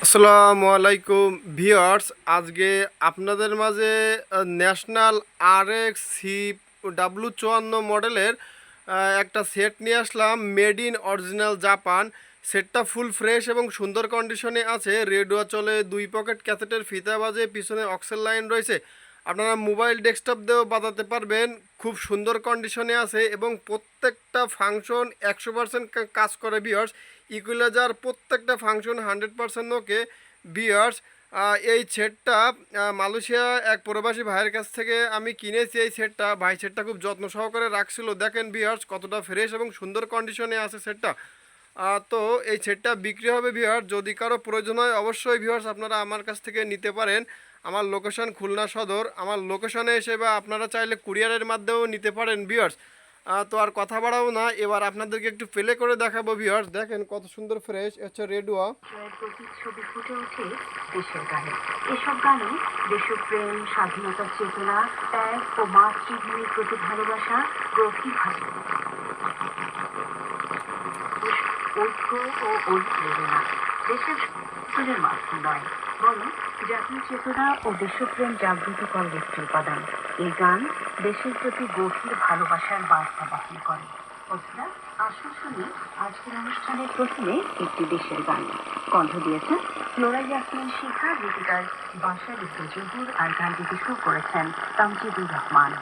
আসসালামু আলাইকুম ভিউয়ার্স। আজকে আপনাদের মাঝে ন্যাশনাল RX CW54 মডেলের একটা সেট নিয়ে আসলাম, মেড ইন অরিজিনাল জাপান। সেটটা ফুল ফ্রেশ এবং সুন্দর কন্ডিশনে আছে। রেডিও চলে, 2 পকেট ক্যাসেটের ফিতা বাজে, পিছনে অক্সেল লাইন রয়েছে। আপনারা মোবাইল ডেস্কটপ দিয়েও বাজাতে পারবেন। খুব সুন্দর কন্ডিশনে আছে এবং প্রত্যেকটা ফাংশন 100% কাজ করে ভিউয়ার্স। ইকুইলাইজার প্রত্যেকটা ফাংশন 100% ওকে ভিউয়ার্স। এই সেটটা মালয়েশিয়া এক প্রবাসী ভাইয়ের কাছ থেকে আমি কিনেছি। এই সেটটা ভাই সেটটা খুব যত্ন সহকারে রাখছিল। দেখেন ভিউয়ার্স কতটা ফ্রেশ এবং সুন্দর কন্ডিশনে আছে সেটটা। তো এই সেটটা বিক্রি হবে ভিউয়ার্স। যদি কারো প্রয়োজন হয় অবশ্যই ভিউয়ার্স আপনারা আমার কাছ থেকে নিতে পারেন। আমার লোকেশন খুলনা সদর। আমার লোকেশনে এসে বা আপনারা চাইলে কুরিয়ারের মাধ্যমেও নিতে পারেন ভিউয়ার্স। তো আর কথা বাড়াবো না, এবার আপনাদেরকে একটু প্লে করে দেখাবো ভিউয়ার্স। দেখেন কত সুন্দর ফ্রেশ হচ্ছে রেডিও। ছবি ফুটে ওঠে দেশের গানে। এসব গানে দেশপ্রেম, স্বাধীনতার চেতনা, ত্যাগ ও মাতৃভূমির প্রতি ভালোবাসা গভীরভাবে ঐক্য ও অনুপ্রেরণা। দেশের সুরের মাধ্যম নয়, বরং জাতীয় চেতনা ও দেশপ্রেম জাগ্রত করার একটি উপাদান। এই গান দেশের প্রতি গভীর ভালোবাসার বার্তা বহন করে। বন্ধুরা, আসুন শুনি আজকের অনুষ্ঠানের প্রথমে একটি দেশের গান। কণ্ঠ দিয়েছেন ফ্লোরা ইয়াসমিন শিখা, গীতিকার বাশার ইবনে জহুর, আর গানটিতে সুর করেছেন তামজিদুর রহমান।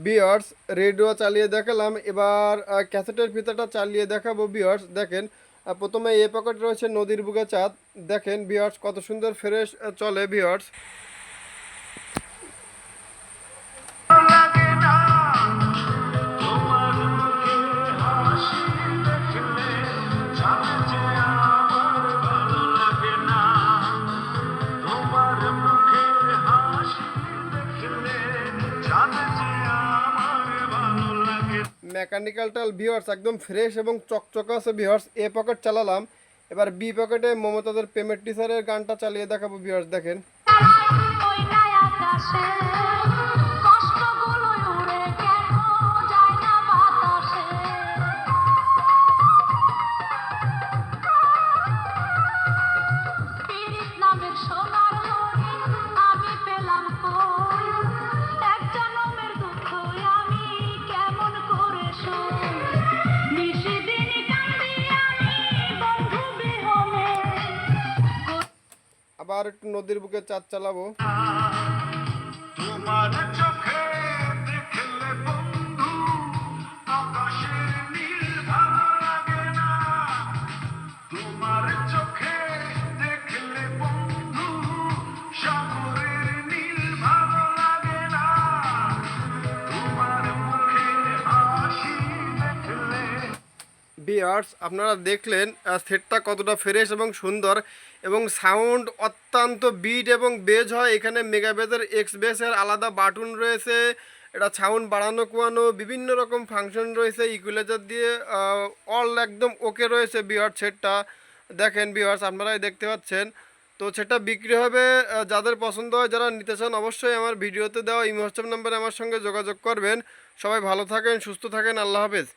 ভিউয়ার্স রেডিও চালিয়ে দেখালাম, এবার ক্যাসেটের ফিতাটা চালিয়ে দেখাবো ভিউয়ার্স। দেখেন প্রথমে এ পকেট রয়েছে নদীর বুকে চাঁদ। দেখেন ভিউয়ার্স কত সুন্দর ফ্রেশ চলে ভিউয়ার্স। মেকানিক্যালটাল ভিউয়ার্স একদম ফ্রেশ এবং চকচকে আছে ভিউয়ার্স। এ পকেট চালালাম, এবার বি পকেটে মমতাজের প্রেমের টিচারের গানটা চালিয়ে দেখাবো ভিউয়ার্স। দেখেন আবার একটু নদীর বুকে চাঁদ চালাবো। তোমার চোখে দেখলে বন্ধু আকাশের নীল ভালো লাগে না, তোমার চোখে দেখলে বন্ধু সাগরের নীল ভালো লাগে না, তোমার মুখে হাসি দেখলে। ভিউয়ার্স আপনারা দেখলেন সেটটা কতটা ফ্রেশ এবং সুন্দর এবং সাউন্ড অত্যন্ত বিট এবং বেজ হয়। এখানে মেগাবেজের এক্স বেসের আলাদা বাটন রয়েছে। এটা সাউন্ড বাড়ানো কমানো বিভিন্ন রকম ফাংশন রয়েছে। ইকুইলাইজার দিয়ে অল একদম ওকে রয়েছে ভিউয়ার্স সেটটা। দেখেন ভিউয়ার্স আপনারাই দেখতে পাচ্ছেন। তো সেটা বিক্রি হবে। যাদের পছন্দ হয়, যারা নিতে চান অবশ্যই আমার ভিডিওতে দেওয়া এই হোয়াটসঅ্যাপ নাম্বারে আমার সঙ্গে যোগাযোগ করবেন। সবাই ভালো থাকেন, সুস্থ থাকেন, আল্লাহ হাফেজ।